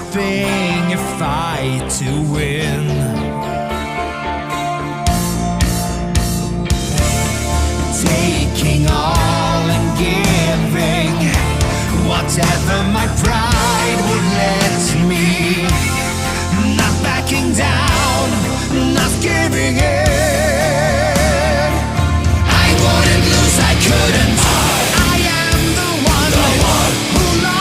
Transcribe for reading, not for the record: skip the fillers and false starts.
everything, a fight to win. Taking all and giving whatever my pride would let me. Not backing down, not giving in.